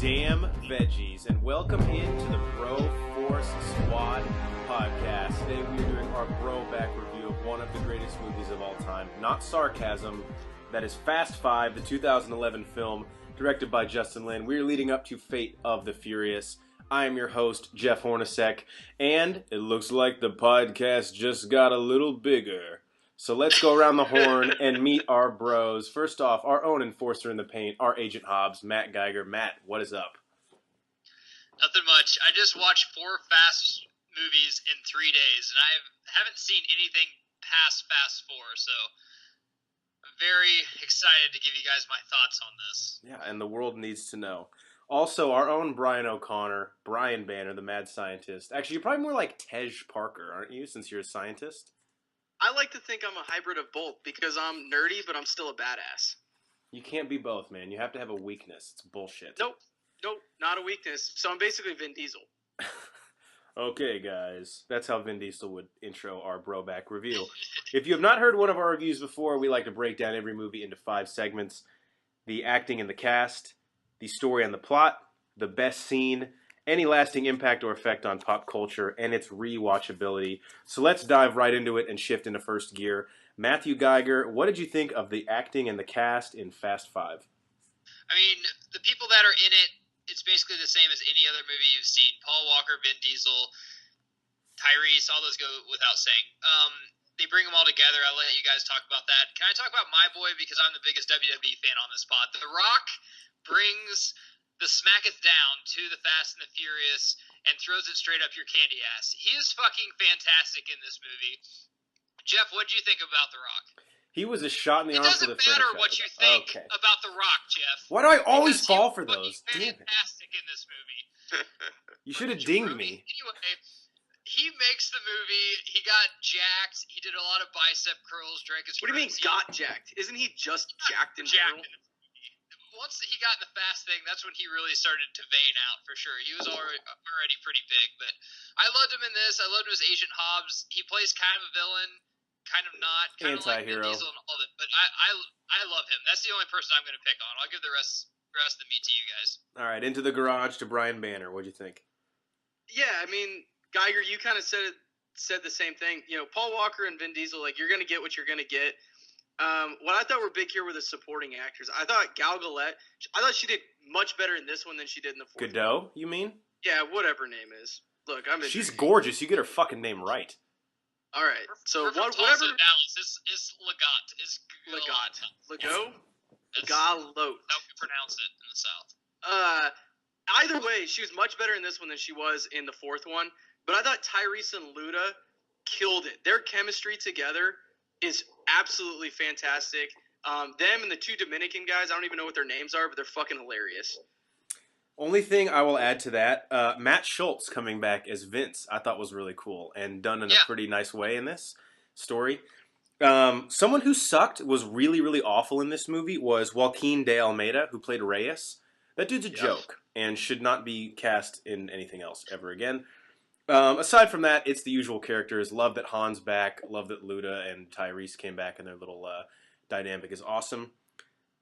damn veggies, and welcome into the Bro Force Squad podcast. Today we are doing our Bro Back review of one of the greatest movies of all time. Not sarcasm, that is Fast Five, the 2011 film directed by Justin Lin. We are leading up to Fate of the Furious. I am your host, Jeff Hornacek, and it looks like the podcast just got a little bigger. So let's go around the horn and meet our bros. First off, our own enforcer in the paint, our Agent Hobbs, Matt Geiger. Matt, what is up? Nothing much. I just watched 4 Fast movies in 3 days, and I haven't seen anything past Fast 4, so I'm very excited to give you guys my thoughts on this. Yeah, and the world needs to know. Also, our own Brian O'Connor, Brian Banner, the mad scientist. Actually, you're probably more like Tej Parker, aren't you, since you're a scientist? I like to think I'm a hybrid of both because I'm nerdy, but I'm still a badass. You can't be both, man. You have to have a weakness. It's bullshit. Nope, not a weakness. So I'm basically Vin Diesel. Okay, guys. That's how Vin Diesel would intro our Bro Back review. If you have not heard one of our reviews before, we like to break down every movie into 5 segments. The acting and the cast, the story and the plot, the best scene, any lasting impact or effect on pop culture, and its rewatchability. So let's dive right into it and shift into first gear. Matthew Geiger, what did you think of the acting and the cast in Fast Five? I mean, the people that are in it, it's basically the same as any other movie you've seen. Paul Walker, Vin Diesel, Tyrese, all those go without saying. They bring them all together. I'll let you guys talk about that. Can I talk about my boy, because I'm the biggest WWE fan on this pod? The Rock brings the smacketh down to the Fast and the Furious and throws it straight up your candy ass. He is fucking fantastic in this movie. Jeff, what did you think about The Rock? He was a shot in the arm for the franchise. It doesn't matter what you think about The Rock, Jeff. Why do I always fall for those? Damn it. Fantastic in this movie. You should have dinged me. Anyway, he makes the movie. He got jacked. He did a lot of bicep curls. Drank his What do you mean got jacked? Isn't he just jacked in general? Once he got in the Fast thing, that's when he really started to vein out, for sure. He was already pretty big, but I loved him in this. I loved him as Agent Hobbs. He plays kind of a villain, kind of not, kind of like Vin Diesel and all that. But I love him. That's the only person I'm going to pick on. I'll give the rest of the meat to you guys. All right, into the garage to Brian Banner. What'd you think? Yeah, I mean, Geiger, you kind of said the same thing. You know, Paul Walker and Vin Diesel, like, you're going to get what you're going to get. What I thought were big here were the supporting actors. I thought Gal Gadot, I thought she did much better in this one than she did in the fourth. Gadot, you mean? Yeah, whatever her name is. Look, she's gorgeous. You get her fucking name right. All right, so whatever. Dallas is Legat. Is Legat. Legault. How we pronounce it in the South. Either way, she was much better in this one than she was in the fourth one. But I thought Tyrese and Luda killed it. Their chemistry together is absolutely fantastic. Them and the 2 Dominican guys, I don't even know what their names are, but they're fucking hilarious. Only thing I will add to that, Matt Schultz coming back as Vince, I thought was really cool and done in a pretty nice way in this story. Someone who sucked, was really, really awful in this movie, was Joaquin de Almeida, who played Reyes. That dude's a joke and should not be cast in anything else ever again. Aside from that, it's the usual characters. Love that Han's back. Love that Luda and Tyrese came back, and their little dynamic is awesome.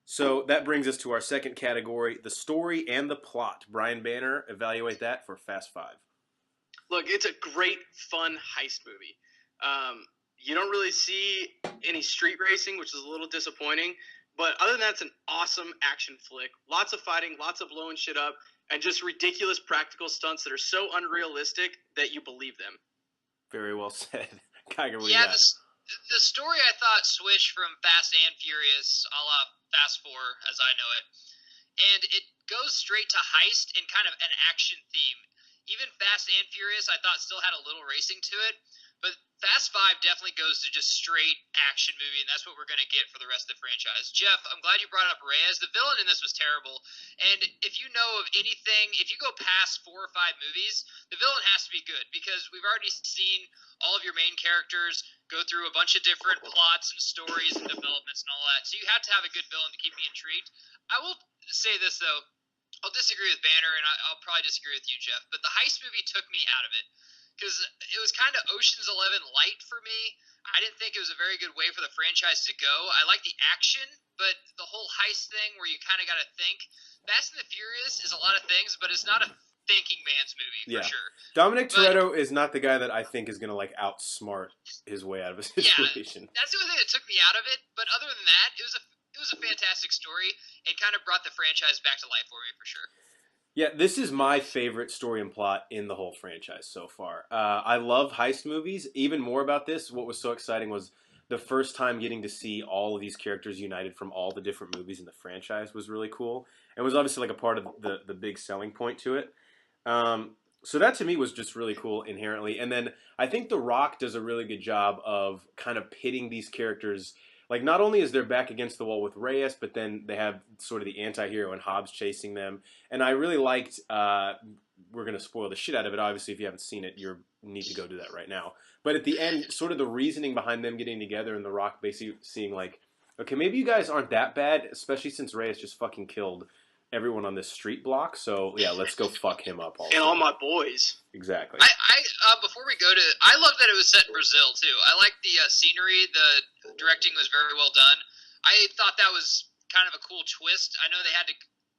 So that brings us to our second category, the story and the plot. Brian Banner, evaluate that for Fast Five. Look, it's a great, fun heist movie. You don't really see any street racing, which is a little disappointing. But other than that, it's an awesome action flick. Lots of fighting, lots of blowing shit up. And just ridiculous practical stunts that are so unrealistic that you believe them. Very well said. Geiger, what yeah, the story I thought switched from Fast and Furious, a la Fast 4, as I know it. And it goes straight to heist and kind of an action theme. Even Fast and Furious, I thought, still had a little racing to it. But Fast 5 definitely goes to just straight action movie, and that's what we're going to get for the rest of the franchise. Jeff, I'm glad you brought up Reyes. The villain in this was terrible. And if you know of anything, if you go past 4 or 5 movies, the villain has to be good, because we've already seen all of your main characters go through a bunch of different plots and stories and developments and all that. So you have to have a good villain to keep me intrigued. I will say this, though. I'll disagree with Banner, and I'll probably disagree with you, Jeff. But the heist movie took me out of it, because it was kind of Ocean's 11 light for me. I didn't think it was a very good way for the franchise to go. I like the action, but the whole heist thing where you kind of got to think, Fast and the Furious is a lot of things, but it's not a thinking man's movie for sure. Dominic Toretto is not the guy that I think is going to like outsmart his way out of a situation. That's the only thing that took me out of it. But other than that, it was a fantastic story. It kind of brought the franchise back to life for me for sure. Yeah, this is my favorite story and plot in the whole franchise so far. I love heist movies. Even more about this, what was so exciting was the first time getting to see all of these characters united from all the different movies in the franchise was really cool. It was obviously like a part of the big selling point to it. So that to me was just really cool inherently. And then I think The Rock does a really good job of kind of pitting these characters. Like, not only is they're back against the wall with Reyes, but then they have sort of the anti-hero and Hobbs chasing them. And I really liked, we're going to spoil the shit out of it. Obviously, if you haven't seen it, you need to go do that right now. But at the end, sort of the reasoning behind them getting together and The Rock basically seeing like, okay, maybe you guys aren't that bad, especially since Reyes just fucking killed everyone on this street block. So, yeah, let's go fuck him up also. And all my boys. Exactly. Before we go to, I love that it was set in Brazil too. I like the scenery. The directing was very well done. I thought that was kind of a cool twist. I know they had to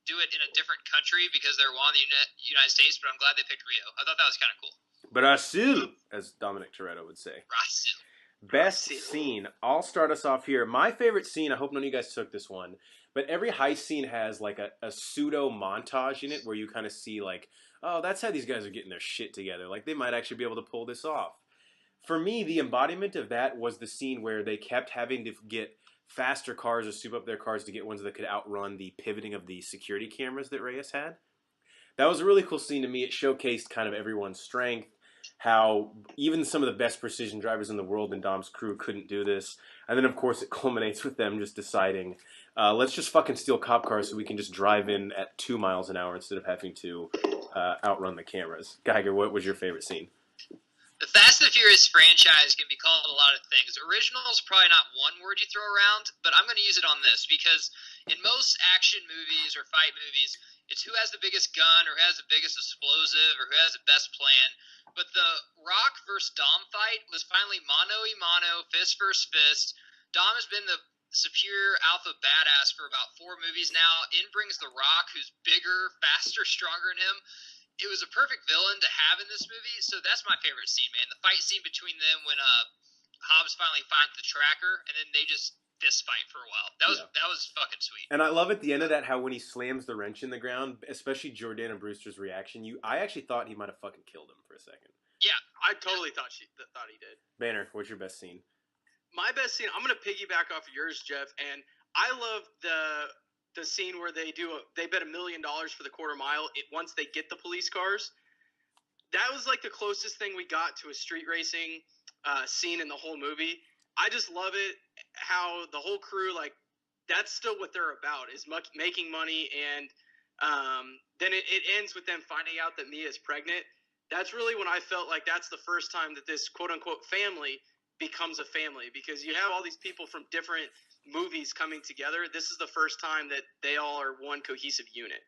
do it in a different country because they're one of the United States, but I'm glad they picked Rio. I thought that was kind of cool. Brazil, as Dominic Toretto would say. Brazil. Best scene. I'll start us off here. My favorite scene, I hope none of you guys took this one, but every heist scene has like a pseudo montage in it where you kind of see like, oh, that's how these guys are getting their shit together. Like, they might actually be able to pull this off. For me, the embodiment of that was the scene where they kept having to get faster cars or soup up their cars to get ones that could outrun the pivoting of the security cameras that Reyes had. That was a really cool scene to me. It showcased kind of everyone's strength, how even some of the best precision drivers in the world in Dom's crew couldn't do this. And then, of course, it culminates with them just deciding, let's just fucking steal cop cars so we can just drive in at 2 miles an hour instead of having to outrun the cameras. Geiger, what was your favorite scene? The Fast and the Furious franchise can be called a lot of things. Original is probably not one word you throw around, but I'm going to use it on this because in most action movies or fight movies, it's who has the biggest gun or who has the biggest explosive or who has the best plan. But the Rock versus Dom fight was finally mano a mano, fist versus fist. Dom has been the superior alpha badass for about 4 movies now. In brings the Rock, who's bigger, faster, stronger than him. It was a perfect villain to have in this movie, so that's my favorite scene, man. The fight scene between them when Hobbs finally finds the tracker, and then they just fist fight for a while. That was fucking sweet. And I love at the end of that how when he slams the wrench in the ground, especially Jordana Brewster's reaction, I actually thought he might have fucking killed him for a second. Yeah, I totally thought he did. Banner, what's your best scene? My best scene, I'm going to piggyback off of yours, Jeff, and I love the scene where they bet $1 million for the quarter mile once they get the police cars. That was like the closest thing we got to a street racing scene in the whole movie. I just love it how the whole crew, like, that's still what they're about, is making money, and then it ends with them finding out that Mia's pregnant. That's really when I felt like that's the first time that this quote-unquote family becomes a family, because you have all these people from different movies coming together. This is the first time that they all are one cohesive unit.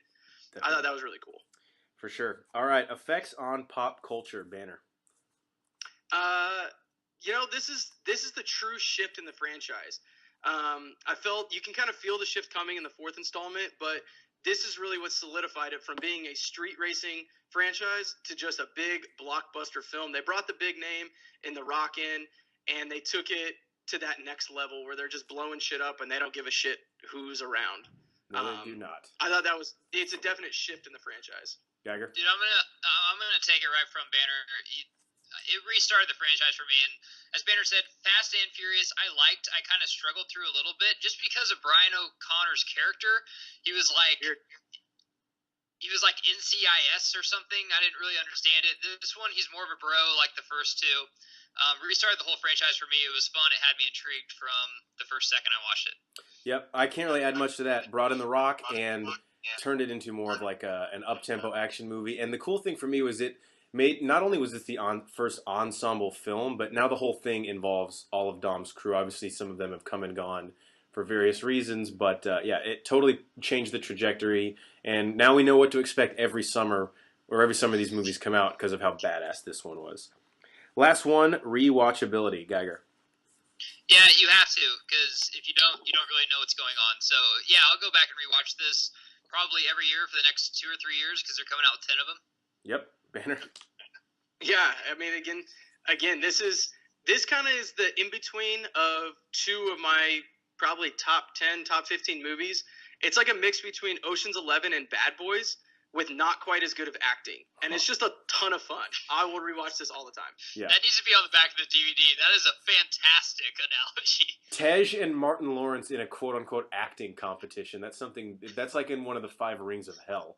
Definitely. I thought that was really cool. For sure. All right, effects on pop culture. Banner. This is the true shift in the franchise. I felt you can kind of feel the shift coming in the 4th installment, but this is really what solidified it from being a street racing franchise to just a big blockbuster film. They brought the big name in The Rock in, and they took it to that next level where they're just blowing shit up and they don't give a shit who's around. No, they do not. I thought it's a definite shift in the franchise. Geiger? Dude, I'm gonna take it right from Banner. It restarted the franchise for me, and as Banner said, Fast and Furious I kind of struggled through a little bit just because of Brian O'Connor's character. He was like NCIS or something. I didn't really understand it. This one, he's more of a bro like the first two. Restarted the whole franchise for me. It was fun. It had me intrigued from the first second I watched it. Yep, I can't really add much to that. Brought in The Rock and turned it into more of like an up-tempo action movie. And the cool thing for me was it made, not only was this the first ensemble film, but now the whole thing involves all of Dom's crew. Obviously, some of them have come and gone for various reasons, but it totally changed the trajectory. And now we know what to expect every summer these movies come out because of how badass this one was. Last one, rewatchability. Geiger. Yeah, you have to, because if you don't really know what's going on. So, yeah, I'll go back and rewatch this. probably every year for the next 2 or 3 years because they're coming out with 10 of them. Yep, Banner. Yeah, I mean, again, this kind of is the in between of two of my probably top 10, top 15 movies. It's like a mix between Ocean's 11 and Bad Boys, with not quite as good of acting. And it's just a ton of fun. I will rewatch this all the time. Yeah. That needs to be on the back of the DVD. That is a fantastic analogy. Tej and Martin Lawrence in a quote-unquote acting competition. That's like in one of the 5 rings of hell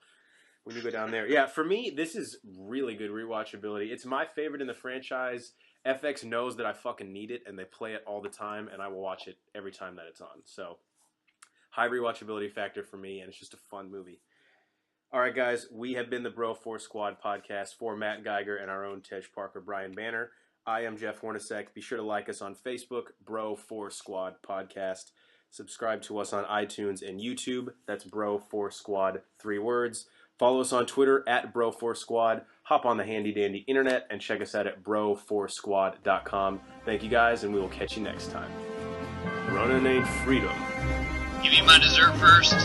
when you go down there. Yeah, for me, this is really good rewatchability. It's my favorite in the franchise. FX knows that I fucking need it, and they play it all the time, and I will watch it every time that it's on. So, high rewatchability factor for me, and it's just a fun movie. All right, guys, we have been the Bro 4 Squad podcast for Matt Geiger and our own Tej Parker, Brian Banner. I am Jeff Hornacek. Be sure to like us on Facebook, Bro 4 Squad Podcast. Subscribe to us on iTunes and YouTube. That's Bro 4 Squad, 3 words. Follow us on Twitter at Bro 4 Squad. Hop on the handy dandy internet and check us out at bro4squad.com. Thank you, guys, and we will catch you next time. Running ain't freedom. Give me my dessert first.